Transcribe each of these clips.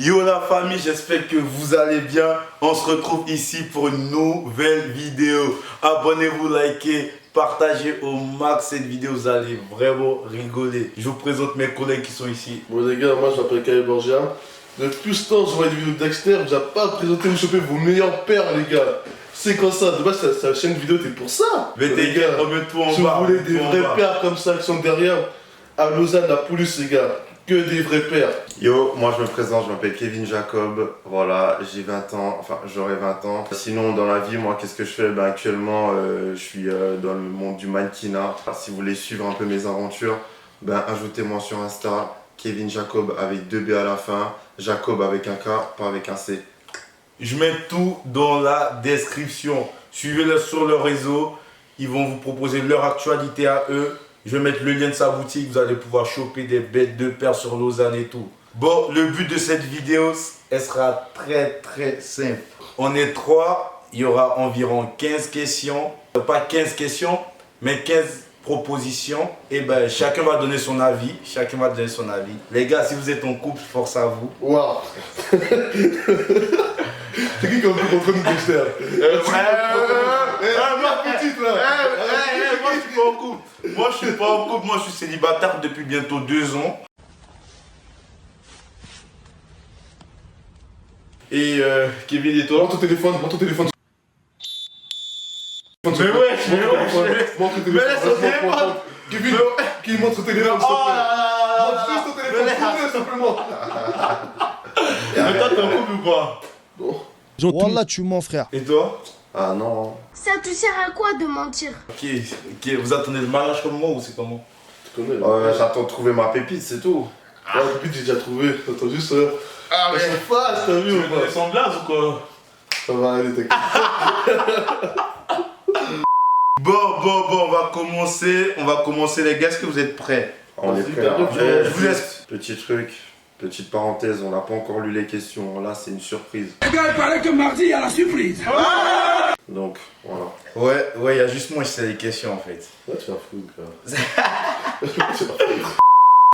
Yo la famille, j'espère que vous allez bien. On se retrouve ici pour une nouvelle vidéo. Abonnez-vous, likez, partagez au max cette vidéo, vous allez vraiment rigoler. Je vous présente mes collègues qui sont ici. Bon les gars, moi je m'appelle Kyle Borgia. Depuis ce temps, je vois des vidéos de Dexter, vous n'avez pas présenté, vous chopez vos meilleurs pères les gars. C'est quoi ça? De base, c'est la chaîne vidéo, t'es pour ça. Mais les gars, remets-toi en si bas. vous voulez des vrais pères comme ça qui sont derrière, à Lausanne, la police les gars. Que des vrais pères. Yo, moi je me présente, je m'appelle Kevin Jacob, voilà, j'ai 20 ans, enfin j'aurai 20 ans. Sinon dans la vie, moi qu'est-ce que je fais? Ben actuellement, je suis dans le monde du mannequinat. Si vous voulez suivre un peu mes aventures, ben ajoutez-moi sur Insta, Kevin Jacob avec 2 B à la fin, Jacob avec un K, pas avec un C. Je mets tout dans la description. Suivez-le sur leur réseau, ils vont vous proposer leur actualité à eux. Je vais mettre le lien de sa boutique, vous allez pouvoir choper des bêtes de paires sur Lausanne et tout. Bon, le but de cette vidéo, elle sera très simple. On est 3, il y aura environ 15 questions. Pas 15 questions, mais 15 propositions. Et ben, chacun va donner son avis. Les gars, si vous êtes en couple, force à vous. Waouh. C'est qui comme contre nous Dexter? Ma petite là. Moi je suis pas en couple. Moi je suis célibataire depuis bientôt 2 ans. Et Kevin et toi? Montre ton téléphone, montre ton téléphone. Mais ouais, montre ton téléphone. Kevin, qui montre ton téléphone, s'il te plaît. Montre juste ton téléphone, simplement. Mais toi t'es en couple ou pas? Bon. Wallah, tu mens, frère. Et toi? Ah non. Ça te sert à quoi de mentir? Ok, vous attendez le mariage comme moi ou c'est comment? Tu connais J'attends de trouver ma pépite, c'est tout. Ouais, la pépite, j'ai déjà trouvé. Attends juste. Ah mais c'est fast, t'as vu ou pas? connais son blaze ou quoi? Ça va aller, t'inquiète. Bon, on va commencer les gars, est-ce que vous êtes prêts? On est prêts. Je vous laisse. Petit truc, petite parenthèse, on n'a pas encore lu les questions. Là, c'est une surprise. Les gars, il paraît que mardi, il y a la surprise. Donc, voilà. Ouais, il y a juste moi qui sais les questions en fait. Ouais, tu vas foutre, frère.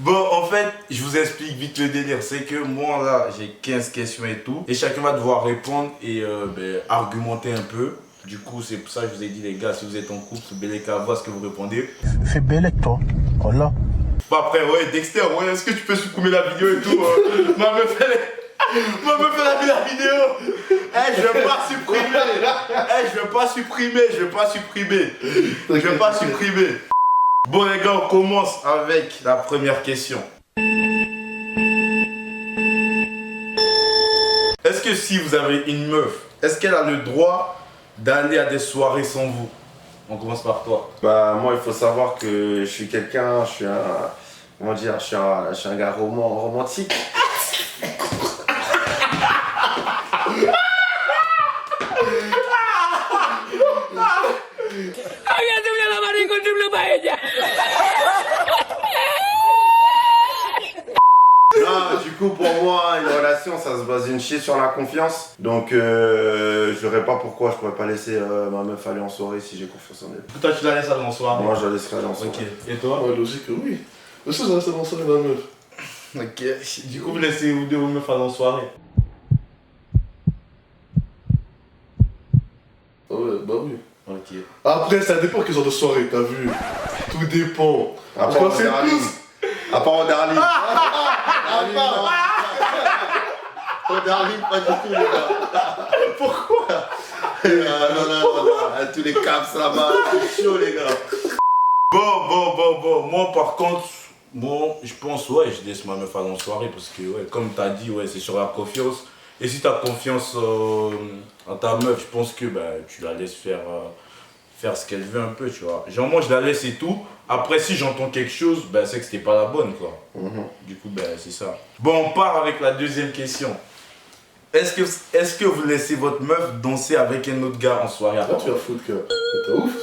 Bon, en fait, je vous explique vite le délire. C'est que moi là, j'ai 15 questions et tout. Et chacun va devoir répondre et argumenter un peu. Du coup, c'est pour ça que je vous ai dit, les gars, si vous êtes en couple, bel qu'à voir ce que vous répondez. Fais belle avec toi. Voilà. Pas après, ouais, Dexter, ouais, est-ce que tu peux supprimer la vidéo et tout? Moi, me fait la vidéo. Je vais pas supprimer. Bon, les gars, on commence avec la première question. Est-ce que si vous avez une meuf, est-ce qu'elle a le droit d'aller à des soirées sans vous? On commence par toi. Bah, moi, il faut savoir que je suis quelqu'un, je suis un. Comment dire, je suis un gars romantique. Non, du coup, pour moi, une relation, ça se base une chier sur la confiance. Donc, je verrais pas pourquoi je pourrais pas laisser ma meuf aller en soirée si j'ai confiance en elle. Toi, tu la laisses aller en soirée? Moi, je la laisserai aller en soirée. Ok. Et toi? Ouais, logique, oui. Le seul, ça reste avancer la meuf. Ok. Du coup, vous laissez vous deux vos meufs aller en soirée? Ouais, bah oui. Ok. Après, ça dépend quel genre de soirée, t'as vu. Tout dépend. À part en Darling. À part en Darling. En Darling, pas du tout, les gars. Pourquoi? Non, tous les caps là-bas, c'est chaud, les gars. Bon. Moi, par contre, je pense, ouais, je laisse ma meuf aller en soirée parce que, ouais, comme t'as dit, ouais, c'est sur la confiance. Et si t'as confiance en ta meuf, je pense que tu la laisses faire ce qu'elle veut un peu, tu vois. Genre, moi, je la laisse et tout. Après, si j'entends quelque chose, c'est que c'était pas la bonne, quoi. Du coup, c'est ça. Bon, on part avec la deuxième question. Est-ce que vous laissez votre meuf danser avec un autre gars en soirée? Là, tu vas foutre, que. T'as ouf.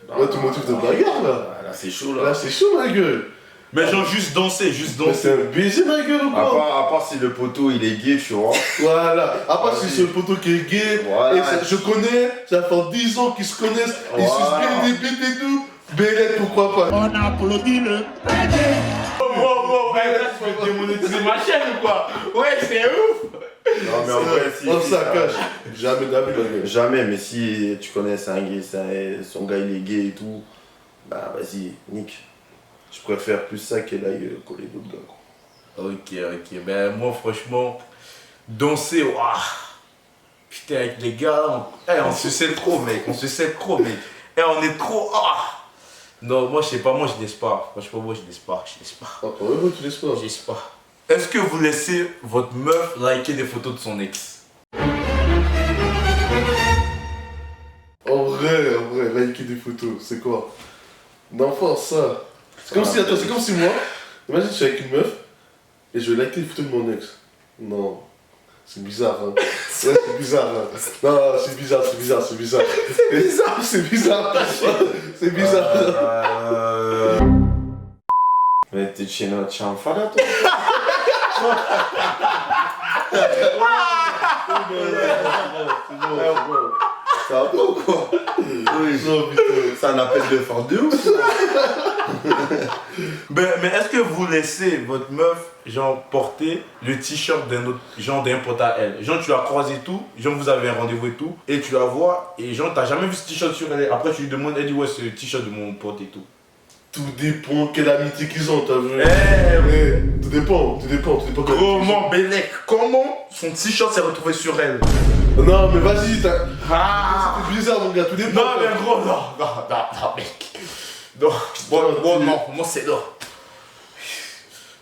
Là, tu motives de bagarre, là. Là, c'est chaud, là. Là, c'est chaud, ma gueule. Mais genre juste danser, Mais c'est un baiser ma gueule ou quoi? À part si le poteau il est gay, tu vois. Voilà, à part si c'est le poteau qui est gay, Voilà. et je connais, ça fait 10 ans qu'ils se connaissent, ils se Voilà. bien des bites et tout. Bélette, pourquoi pas? On applaudit le Wow, ouais, là, tu vas démonétiser ma chaîne ou quoi? Ouais, c'est ouf! Non, mais en vrai, si. On si, ça ça- cache. Jamais d'avis ma gueule. Jamais, mais si tu connais, c'est un gay, son gars il est gay et tout, bah vas-y, nique. Je préfère plus ça qu'elle aille coller d'autres gars. Quoi. Ok. Ben, moi, franchement, danser, waouh! Putain, avec les gars, on se sait trop, mec. On on est trop. Non, moi, je sais pas, moi, je laisse pas. Franchement, moi, je laisse pas. Ah, quand même, tu laisses pas. Je laisse pas. Est-ce que vous laissez votre meuf liker des photos de son ex? En vrai, liker des photos, c'est quoi? D'enfance, ça. C'est comme si, attends, c'est comme si moi, imagine, je suis avec une meuf, et je vais liker les photos de mon ex. Non. C'est bizarre, hein. Ouais, c'est bizarre, hein. Non, c'est bizarre. C'est bizarre. Mais t'es chez notre chien fada, toi? Ça va pas ou quoi? Oui, c'est un appel de force de ouf. Ben, mais est-ce que vous laissez votre meuf, genre, porter le t-shirt d'un autre, genre d'un pote à elle? Genre, tu la croises et tout, genre, vous avez un rendez-vous et tout, et tu la vois, et genre, t'as jamais vu ce t-shirt sur elle. Après, tu lui demandes, elle dit, ouais, c'est le t-shirt de mon pote et tout. Tout dépend quelle amitié qu'ils ont, t'as vu? Eh, Tout dépend. comment, Bélec, comment son t-shirt s'est retrouvé sur elle? Non, mais vas-y, Ah! c'est bizarre, mon gars, tout dépend. Non, mais gros, non, mec. Non, bon, non, moi, c'est non.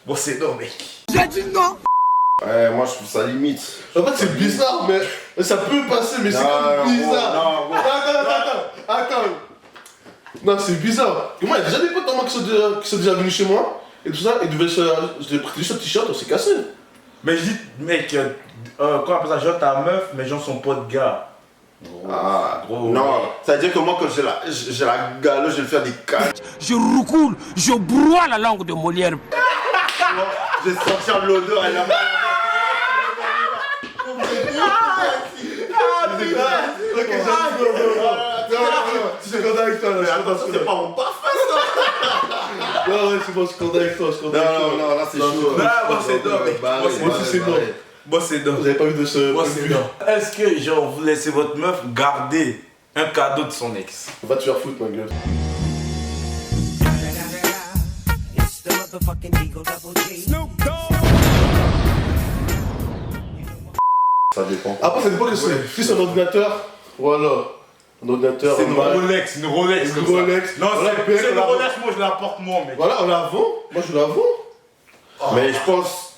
Bon, c'est non, mec. J'ai dit non. Ouais, moi je trouve ça limite. En fait, c'est bizarre, mais ça peut passer, mais c'est quand même bizarre. Non, Attends. Non, c'est bizarre. Et moi, il y a déjà des potes à moi qui sont déjà venus chez moi, et tout ça, je lui ai prêté juste un t-shirt, on s'est cassé. Mais je dis, mec, comment on appelle ça, genre ta meuf, mais genre son pote gars. Gros, non, ça veut dire que moi quand j'ai la galo, je vais le faire des caches. Je roucoule, je broie la langue de Molière. Je vais sentir l'odeur, elle a mal. Ok, je suis content avec toi, là. Attention, c'est pas mon parfum ça. Ouais, c'est bon, je suis content avec toi, Non, là c'est chaud. Non, moi c'est non, mec. Moi aussi, c'est non. Moi c'est non. Vous avez pas vu de ce. Moi c'est non. Est-ce que genre vous laissez votre meuf garder un cadeau de son ex? Va te faire foutre, ma gueule. Ça dépend. Après, ça dépend que c'est. Si c'est un ordinateur, voilà. Un ordinateur. C'est une Rolex, Une comme ça. Rolex. Non, Voilà, c'est une la- Rolex, moi je la porte moi, mec. Voilà, on la vend. Moi, je la vends. Mais je pense.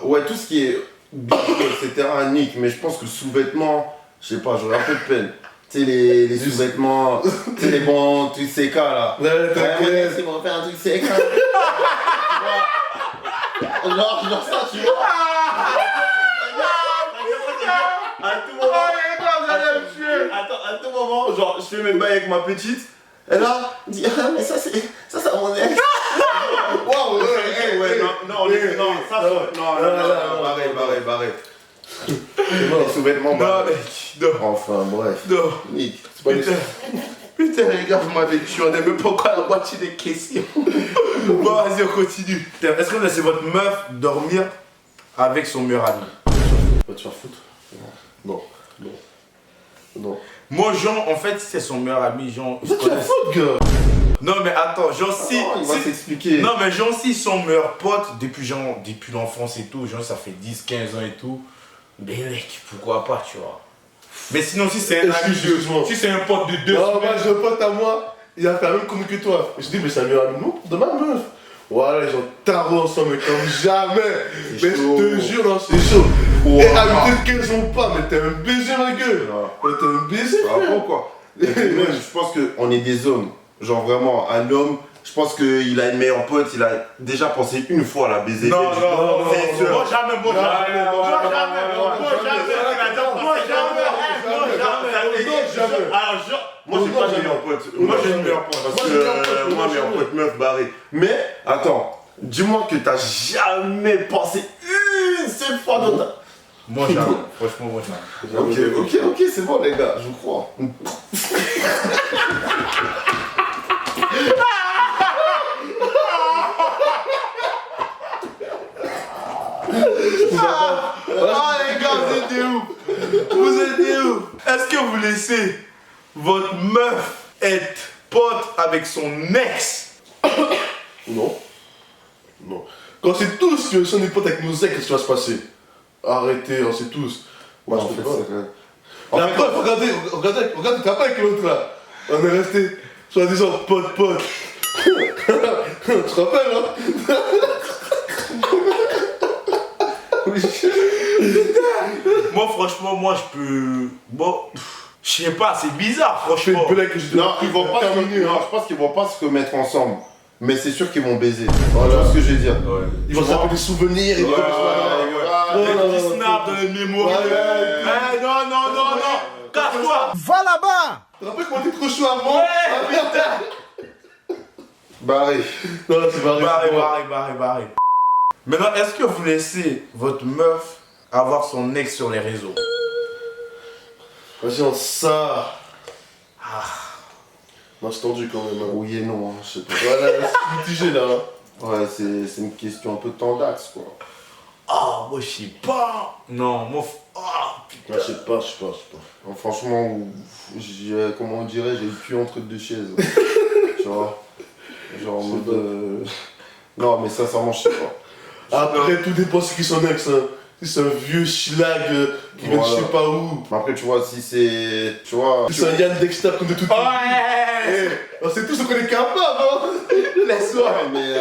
Ouais, tout ce qui est bijoux, etc. Nick, mais je pense que sous-vêtements, je sais pas, j'aurais un peu de peine. Tu sais, les sous-vêtements, tu sais, les bons trucs CK là. Ouais, t'inquiète. C'est bon, faire un truc CK. Genre ça, tu vois. À tout moment. Attends, à tout moment, genre, je fais mes bails avec ma petite. Et là, elle dit, ah, mais ça, c'est mon ex. Waouh, ouais, non, ça, non, barré. Les sous-vêtements, Non, mec, non, Enfin, bref. non. Nick. Putain, les gars, vous m'avez tué, on n'est même pas encore à la moitié des questions. Bon, vas-y, on continue. Est-ce que vous laissez votre meuf dormir avec son meilleur ami? Va te faire foutre. Non. Moi, genre, en fait, c'est son meilleur ami, genre. Va te faire foutre, gars. Non, mais attends, genre, si. Il va si- s'expliquer. Non, mais genre, si son meilleur pote, depuis l'enfance et tout, genre, ça fait 10-15 ans et tout, mais mec, pourquoi pas, tu vois. Mais sinon, si c'est un ami Excuse-moi. si c'est un pote de 2 Non, moi, semaines. j'ai un pote à moi, il a fait la même connerie que toi. Je dis, mais c'est un meilleur ami, non, de ma meuf. Voilà, ils ont tarot ensemble, mais comme jamais. Mais je chaud. te jure, non, c'est chaud. Wow. Et peut-être qu'elles ont pas, mais t'es un baiser, ma gueule. Non. Mais t'es un baiser, Ah frère. bon, quoi. Et puis même, je pense qu'on est des hommes. Genre vraiment, un homme, je pense qu'il a une meilleure pote, il a déjà pensé une fois à la baiser. Non, C'est sûr. moi jamais, jamais. Alors, moi, j'ai Non, pas de jamais. meilleur pote. Non, Moi, j'ai une jamais. meilleure pote. Parce Moi, j'ai une meilleure pote, que moi, moi, meilleure jamais. pote, meuf barrée. Mais, attends, dis-moi que t'as jamais pensé une seule fois dans ta. Moi, jamais. Franchement, moi, jamais. Ok, c'est bon, les gars, je vous crois. Ah les gars, vous êtes des ouf. Vous êtes des ouf. Est-ce que vous laissez votre meuf être pote avec son ex? Non. Non. Quand c'est tous que si on est potes avec nos ex, qu'est-ce qui va se passer? Arrêtez, on sait tous. Moi, En je fait, fais pas. c'est vrai. La preuve, regardez, t'as pas avec l'autre là. On est resté, soi-disant, pote. Tu te rappelles, hein? Moi, franchement, moi, je peux. Bon, je sais pas, c'est bizarre, Je fais franchement. une blague que je Non, ils vont pas terminer. non, je pense qu'ils vont pas se remettre ensemble. Mais c'est sûr qu'ils vont baiser. Voilà. Tu vois ce que je veux dire? Ils vont se rappeler des souvenirs et tout. Les petits snaps dans les mémoires. Ouais. Eh, non. Casse-toi. Va là-bas. Tu te rappelles comment t'es trop chaud avant? Barré. Non, c'est barré. Barré. Maintenant, est-ce que vous laissez votre meuf avoir son ex sur les réseaux? Vas-y, on ça. Non, c'est tendu quand même. Hein. Oui et non, hein, je sais pas. Voilà, c'est mitigé là. Hein. Ouais, c'est une question un peu tendax, quoi. Ah, moi, je sais pas. Non, moi. Ah, Ouais, je sais pas. Non, franchement, comment on dirait, j'ai le cul entre deux chaises. Tu vois? Genre en mode. Non, mais sincèrement, je sais pas. Après, tout dépend de qui son ex. Hein. Si c'est un vieux schlag qui vient de je sais pas où. Mais après, tu vois, si c'est. Tu vois. Si c'est un Yann Dexter comme de tout. ouais. On sait tous ce qu'on est capable, hein. Laisse-moi. Ouais, mais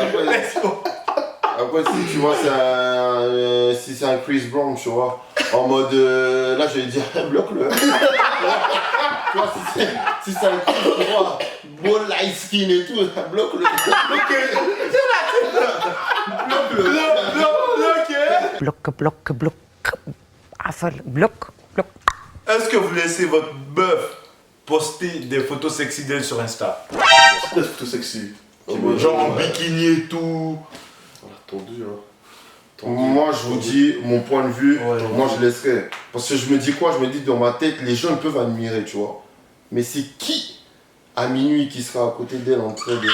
après, si tu vois, si c'est un Chris Brown, tu vois, en mode. Là, je vais dire, bloque-le. Tu vois, si c'est un Chris, tu vois, beau light skin et tout, bloque-le. Bloc. Bloc. Est-ce que vous laissez votre meuf poster des photos sexy d'elle sur Insta? C'est pas plutôt sexy. Genre en bikini et tout. Tendu, hein. Moi, je vous dis, mon point de vue, Ouais. moi, je laisserais. Parce que je me dis quoi? Je me dis dans ma tête, les gens ils peuvent admirer, tu vois. Mais c'est qui, à minuit, qui sera à côté d'elle en train de. Non.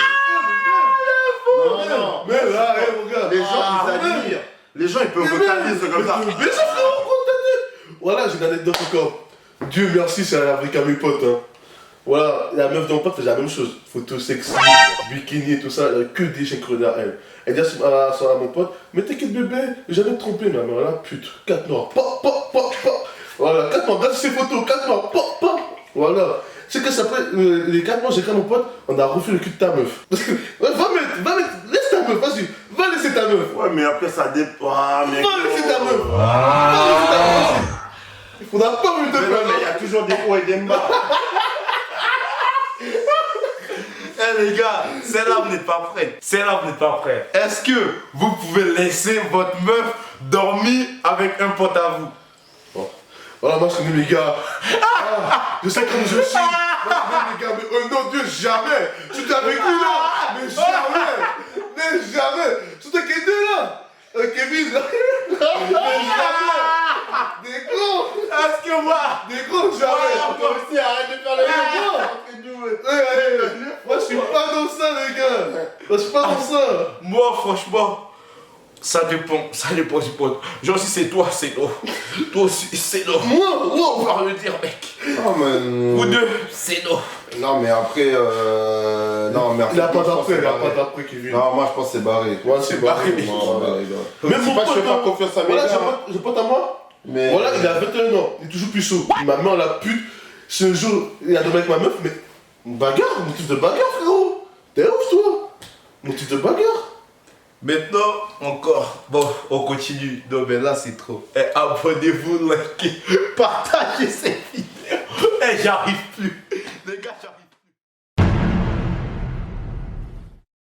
Mais là, mon gars. Les gens, ils admirent. Les gens, ils peuvent regarder ça comme ça. Mais ça fait encore tête. Voilà, j'ai une anecdote encore. Dieu merci, c'est avec un de mes potes. Hein. Voilà, la meuf de mon pote faisait la même chose. Photo sexy, bikini et tout ça, elle a que des chaînes creusées à elle. Elle dit à mon pote, mais t'inquiète bébé, j'ai jamais trompé ma mère là, pute, 4 noirs, pop. Voilà, 4 noirs, regarde ces photos, 4 noirs, pop. Voilà. C'est que ça après, les 4 mois, j'ai dit à mon pote, on a refait le cul de ta meuf. Ouais, va mettre, laisse ta meuf, vas-y, va laisser ta meuf. Ouais, mais après, ça dépend. Mais Va laisser ta meuf. Va laisser ta meuf. Il faudra pas me te Mais non, mais il y a toujours des hauts et des bas. Eh les gars, celle-là vous n'êtes pas prêts. Est-ce que vous pouvez laisser votre meuf dormir avec un pote à vous? Bon. Voilà, moi je connais mes gars. Je sais comment je suis. Moi je connais mes gars, mais oh non, Dieu, jamais. Je suis avec lui là. Mais jamais. Surtout avec les deux là. Kevin là. Mais jamais. Des gros. Est-ce que moi? Des gros, jamais. Toi aussi, arrête de faire Moi je suis pas dans ça, les gars. Moi je suis pas dans ça. Moi franchement, ça dépend du pote. Genre si c'est toi, c'est non. Toi aussi, c'est non. Moi, On va le dire mec. Non, mais. Vous deux, c'est non. Non, mais après. Non, mais après. Il a pas moi, je pense que c'est barré. d'après, Kevin. Non, moi, je pense que c'est barré. Moi c'est barré. Non, barré, gars. Même C'est mon pas que je pote, fais pas confiance à mes voilà, gars. j'ai un pote à moi. Mais. Voilà, il a 21 ans, il est toujours plus chaud. Ma main, la pute, si un jour il a dormi avec ma meuf, mais bagarre, motif de bagarre, frérot. T'es ouf, toi. Motif de bagarre. Maintenant, encore. Bon, on continue. Non, mais là, c'est trop. Abonnez-vous, likez, partagez cette vidéo. J'arrive plus.